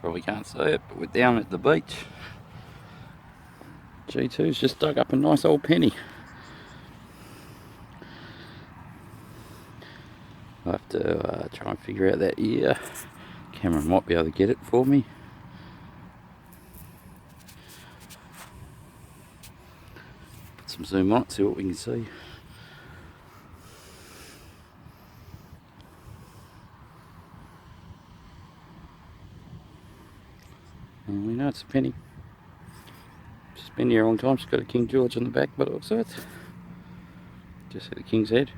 Probably can't see it, but we're down at the beach. G2's just dug up a nice old penny. I'll have to try and figure out that ear. Cameron might be able to get it for me. Put some zoom on it, see what we can see. And we know it's a penny. She's been here a long time. She's got a King George on the back, but it looks like it. Just hit the King's head.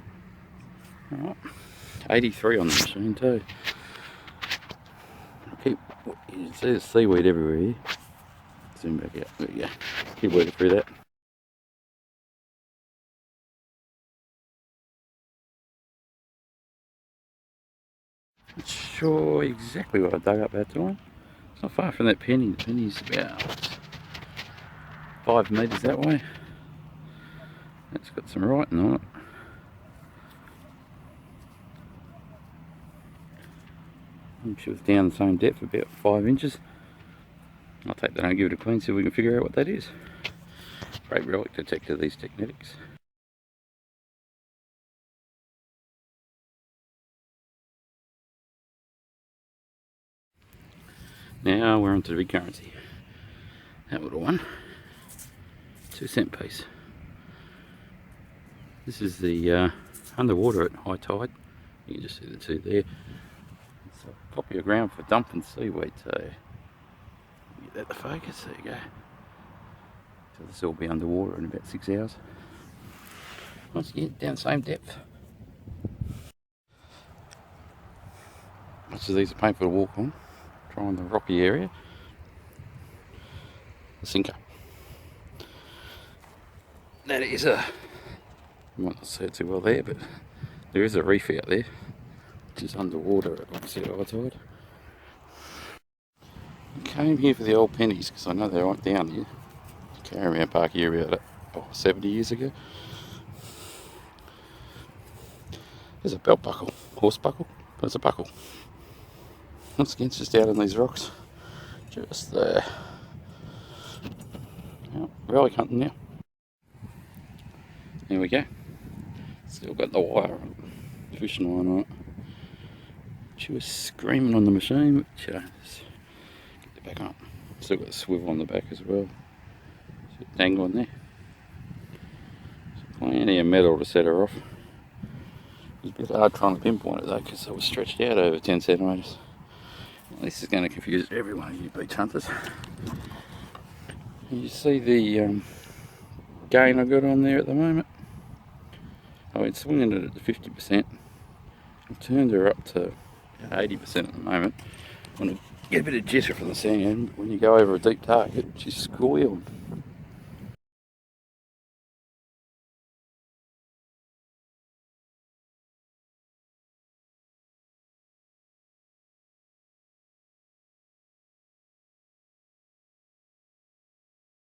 Alright. 83 on the machine too. You can see the seaweed everywhere here. Zoom back out. There we go. Keep working through that. Not sure exactly what I dug up that time. It's not far from that penny. The penny's about 5 metres that way. It's got some writing on it. She was down the same depth, about 5 inches. I'll take that and give it a clean so we can figure out what that is. Great relic detector, these Teknetics. Now we're onto the big currency. That little one. 2-cent piece. This is the underwater at high tide. You can just see the two there. It's a popular ground for dumping seaweed, so get that to focus. There you go. So this will be underwater in about 6 hours. Once again, down the same depth. Much of these are painful to walk on. Trying the rocky area. The sinker. That is a, you might not see it too well there, but there is a reef out there, which is underwater at obviously high tide. I came here for the old pennies because I know they weren't down here. Caravan Park here about 70 years ago. There's a belt buckle, horse buckle, but it's a buckle. Once again, it's just out on these rocks, just there. Oh, relic hunting now. There we go. Still got the wire on it, fishing line on it. She was screaming on the machine, but just get it back up. Still got the swivel on the back as well. So dangling there. So plenty of metal to set her off. It was a bit hard trying to pinpoint it though, because it was stretched out over 10 centimetres. Well, this is going to confuse every one of you beach hunters. You see the gain I got on there at the moment? I went swinging it at 50%. I've turned her up to 80% at the moment. I want to get a bit of jitter from the sand when you go over a deep target. She's squealing.